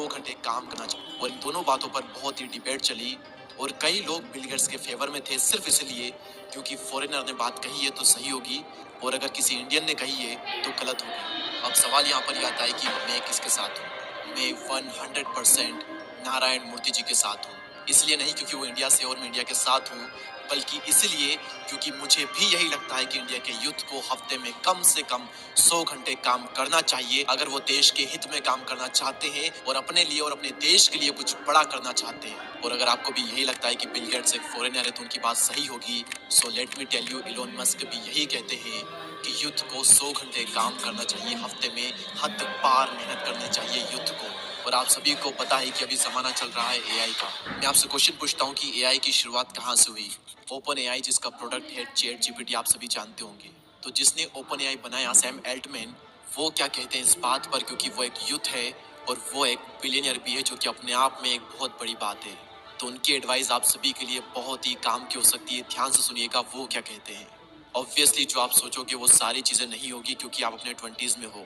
100 घंटे काम करना चाहिए। और इन दोनों बातों पर बहुत ही डिबेट चली और कई लोग बिल गेट्स के फेवर में थे सिर्फ इसलिए क्योंकि फॉरेनर ने बात कही है तो सही होगी और अगर किसी इंडियन ने कही है तो गलत होगी। अब सवाल यहाँ पर ये आता है कि मैं किसके साथ हूँ। मैं 100% नारायण मूर्ति जी के साथ हूँ। इसलिए नहीं क्योंकि वो इंडिया से और मैं इंडिया के साथ हूँ, बल्कि इसलिए क्योंकि मुझे भी यही लगता है कि इंडिया के यूथ को हफ्ते में कम से कम 100 घंटे काम करना चाहिए अगर वो देश के हित में काम करना चाहते हैं और अपने लिए और अपने देश के लिए कुछ बड़ा करना चाहते हैं। और अगर आपको भी यही लगता है कि बिल गेट्स एक फॉरेनर है तो उनकी बात सही होगी, so let me tell you, Elon Musk भी यही कहते हैं कि यूथ को 100 घंटे काम करना चाहिए हफ्ते में, हद पार मेहनत करनी चाहिए यूथ को। और आप सभी को पता है कि अभी जमाना चल रहा है एआई का। मैं आपसे क्वेश्चन पूछता हूँ कि एआई की शुरुआत कहाँ से हुई। ओपन एआई जिसका प्रोडक्ट है चैट जीपीटी, आप सभी जानते होंगे। तो जिसने ओपन एआई बनाया, सैम एल्टमैन, वो क्या कहते हैं इस बात पर, क्योंकि वो एक यूथ है और वो एक बिलियनियर भी है, जो कि अपने आप में एक बहुत बड़ी बात है। तो उनकी एडवाइस आप सभी के लिए बहुत ही काम की हो सकती है। ध्यान से सुनिएगा वो क्या कहते हैं। ऑब्वियसली जो आप सोचोगे वो सारी चीज़ें नहीं होगी क्योंकि आप अपने 20s में हो,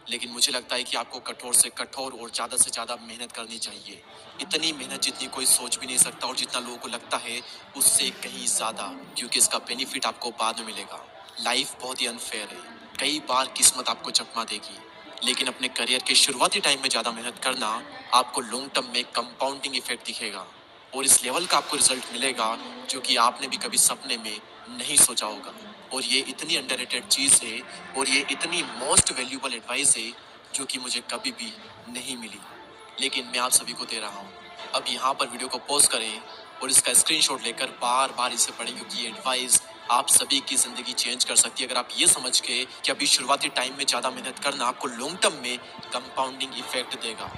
लेकिन मुझे लगता है कि आपको कठोर से कठोर और ज़्यादा से ज़्यादा मेहनत करनी चाहिए। इतनी मेहनत जितनी कोई सोच भी नहीं सकता और जितना लोगों को लगता है उससे कहीं ज़्यादा, क्योंकि इसका बेनिफिट आपको बाद में मिलेगा। लाइफ बहुत ही अनफेयर है, कई बार किस्मत आपको चकमा देगी, लेकिन अपने करियर के शुरुआती टाइम में ज़्यादा मेहनत करना आपको लॉन्ग टर्म में कंपाउंडिंग इफेक्ट दिखेगा और इस लेवल का आपको रिजल्ट मिलेगा जो कि आपने भी कभी सपने में नहीं सोचा होगा। और ये इतनी अंडररेटेड चीज़ है और ये इतनी मोस्ट वैल्यूबल एडवाइस है जो कि मुझे कभी भी नहीं मिली, लेकिन मैं आप सभी को दे रहा हूँ। अब यहाँ पर वीडियो को पॉज करें और इसका स्क्रीनशॉट लेकर बार बार इसे पढ़ें, क्योंकि ये एडवाइस आप सभी की ज़िंदगी चेंज कर सकती है अगर आप ये समझ के कि अभी शुरुआती टाइम में ज़्यादा मेहनत करना आपको लॉन्ग टर्म में कंपाउंडिंग इफेक्ट देगा।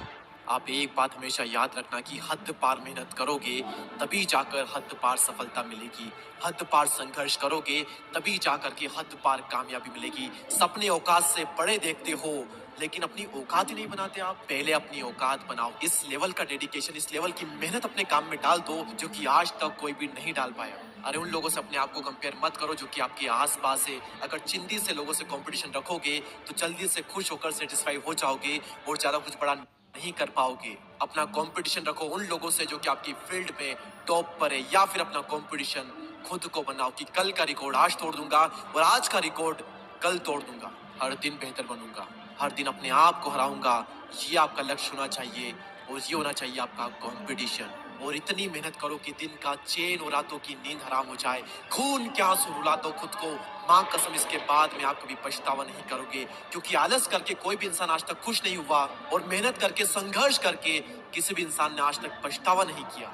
आप एक बात हमेशा याद रखना कि हद पार मेहनत करोगे तभी जाकर हद पार सफलता मिलेगी। हद पार संघर्ष करोगे तभी जाकर के हद पार कामयाबी मिलेगी। सपने औकात से बड़े देखते हो लेकिन अपनी औकात ही नहीं बनाते। आप पहले अपनी औकात बनाओ। इस लेवल का डेडिकेशन, इस लेवल की मेहनत अपने काम में डाल दो जो कि आज तक कोई भी नहीं डाल पाया। अरे उन लोगों से अपने आप को कंपेयर मत करो जो कि आपके आसपास है। अगर चिंदी से लोगों से कंपटीशन रखोगे तो जल्दी से खुश होकर सेटिस्फाई हो जाओगे और ज्यादा कुछ बड़ा नहीं कर पाओगे। अपना कंपटीशन रखो उन लोगों से जो कि आपकी फील्ड में टॉप पर है, या फिर अपना कंपटीशन खुद को बनाओ कि कल का रिकॉर्ड आज तोड़ दूंगा और आज का रिकॉर्ड कल तोड़ दूंगा। हर दिन बेहतर बनूंगा, हर दिन अपने आप को हराऊंगा। ये आपका लक्ष्य होना चाहिए और ये होना चाहिए आपका कंपटीशन। और इतनी मेहनत करो कि दिन का चैन और रातों की नींद हराम हो जाए। खून के आंसू रुला दो खुद को। माँ कसम इसके बाद में आप कभी पछतावा नहीं करोगे, क्योंकि आलस करके कोई भी इंसान आज तक खुश नहीं हुआ और मेहनत करके संघर्ष करके किसी भी इंसान ने आज तक पछतावा नहीं किया।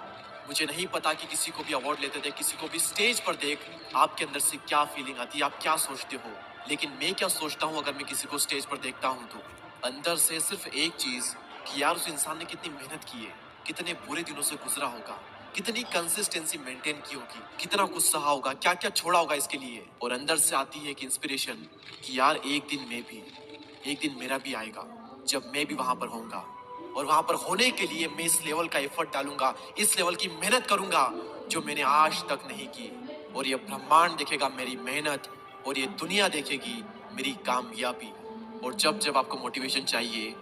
मुझे नहीं पता कि किसी को भी अवार्ड लेते थे, किसी को भी स्टेज पर देख आपके अंदर से क्या फीलिंग आती है, आप क्या सोचते हो, लेकिन मैं क्या सोचता हूँ अगर मैं किसी को स्टेज पर देखता हूँ तो अंदर से सिर्फ एक चीज कि यार उस इंसान ने कितनी मेहनत की है, कितने बुरे दिनों से गुजरा होगा, कितनी कंसिस्टेंसी मेंटेन की होगी, कितना कुछ सहा होगा, क्या क्या छोड़ा होगा इसके लिए। और अंदर से आती है एक इंस्पिरेशन कि यार एक दिन मैं भी, एक दिन मेरा भी आएगा जब मैं भी वहां पर होऊंगा और वहां पर होने के लिए मैं इस लेवल का एफर्ट डालूंगा, इस लेवल की मेहनत करूंगा जो मैंने आज तक नहीं की। और ये ब्रह्मांड देखेगा मेरी मेहनत और ये दुनिया देखेगी मेरी कामयाबी। और जब जब आपको मोटिवेशन चाहिए,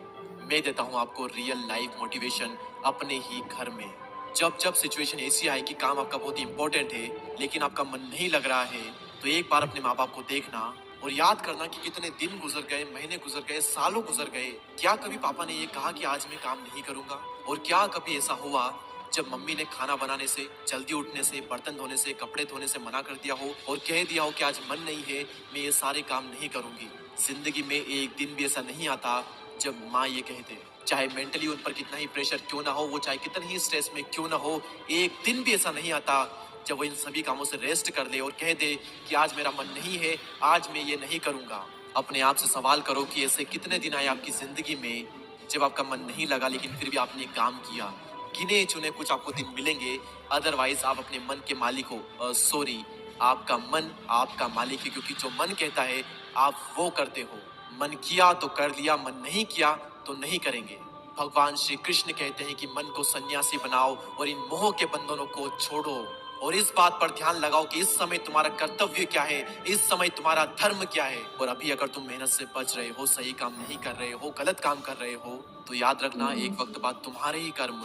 मैं देता हूँ आपको रियल लाइफ मोटिवेशन अपने ही घर में। जब जब सिचुएशन ऐसी आए कि काम आपका बहुत ही इंपॉर्टेंट है लेकिन आपका मन नहीं लग रहा है, तो एक बार अपने माँ बाप को देखना और याद करना कि कितने दिन गुजर गए, महीने गुजर गए, सालों गुजर गए। क्या कभी पापा ने ये कहा कि आज मैं काम नहीं करूंगा? और क्या कभी ऐसा हुआ जब मम्मी ने खाना बनाने से, जल्दी उठने से, बर्तन धोने से, कपड़े धोने से मना कर दिया हो और कह दिया हो कि आज मन नहीं है, मैं ये सारे काम नहीं करूंगी? जिंदगी में एक दिन भी ऐसा नहीं आता जब माँ ये कहते, चाहे मेंटली उन पर कितना ही प्रेशर क्यों ना हो, वो चाहे कितनी ही स्ट्रेस में क्यों ना हो, एक दिन भी ऐसा नहीं आता जब वो इन सभी कामों से रेस्ट कर दे और कह दे कि आज मेरा मन नहीं है, आज मैं ये नहीं करूंगा। अपने आप से सवाल करो कि ऐसे कितने दिन आए आपकी जिंदगी में जब आपका मन नहीं लगा लेकिन फिर भी आपने काम किया। गिने चुने कुछ आपको दिन मिलेंगे, अदरवाइज आप अपने मन के मालिक हो। सॉरी, आपका मन आपका मालिक है, क्योंकि जो मन कहता है आप वो करते हो। मन किया तो कर लिया, मन नहीं किया तो नहीं करेंगे। भगवान श्री कृष्ण कहते हैं कि मन को सन्यासी बनाओ और इन मोह के बंधनों को छोड़ो। और इस बात पर ध्यान लगाओ कि इस समय तुम्हारा कर्तव्य क्या है, इस समय तुम्हारा धर्म क्या है। और अभी अगर तुम मेहनत से बच रहे हो, सही काम नहीं कर रहे हो, गलत काम कर रहे हो, तो याद रखना एक वक्त बाद तुम्हारे ही कर्म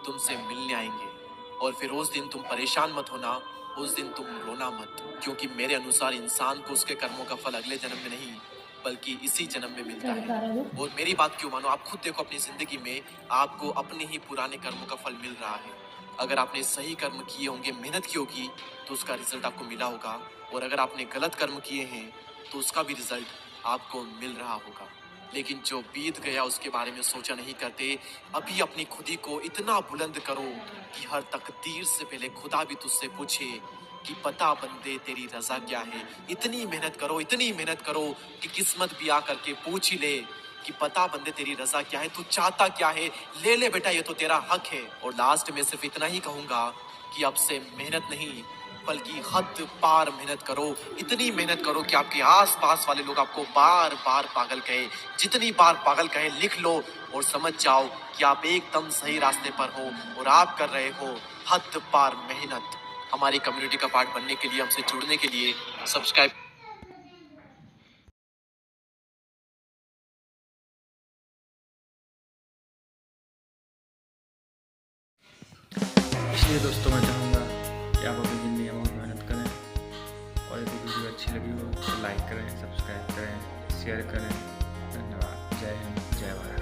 तुमसे मिलने आएंगे। और फिर उस दिन तुम परेशान मत होना, उस दिन तुम रोना मत, क्योंकि मेरे अनुसार इंसान को उसके कर्मों का फल अगले जन्म में नहीं बल्कि इसी जन्म में मिलता है। और मेरी बात क्यों मानो, आप खुद देखो अपनी जिंदगी में आपको अपने ही पुराने कर्मों का फल मिल रहा है। अगर आपने सही कर्म किए होंगे, मेहनत की होगी, तो उसका रिजल्ट आपको मिला होगा। और अगर आपने गलत कर्म किए हैं तो उसका भी रिजल्ट आपको मिल रहा होगा। लेकिन जो बीत गया उसके बारे में सोचा नहीं करते। अभी अपनी खुदी को इतना बुलंद करो कि हर तकदीर से पहले खुदा भी तुझसे पूछे कि पता बंदे तेरी रजा क्या है। इतनी मेहनत करो, इतनी मेहनत करो कि किस्मत भी आकर के पूछ ही ले कि पता बंदे तेरी रजा क्या है, तू चाहता क्या है, ले ले बेटा, ये तो तेरा हक है। और लास्ट में सिर्फ इतना ही कहूंगा कि अब से मेहनत नहीं बल्कि हद पार मेहनत करो। इतनी मेहनत करो कि आपके आस पास वाले लोग आपको बार बार पागल कहे। जितनी बार पागल कहे लिख लो और समझ जाओ कि आप एकदम सही रास्ते पर हो और आप कर रहे हो हद पार मेहनत। हमारी कम्युनिटी का पार्ट बनने के लिए, हमसे जुड़ने के लिए सब्सक्राइब। इसलिए दोस्तों मैं चाहूँगा कि आप अपनी ज़िंदगी में बहुत मेहनत करें, और यदि वीडियो अच्छी लगी हो तो लाइक करें, सब्सक्राइब करें, शेयर करें। धन्यवाद। जय हिंद, जय भारत।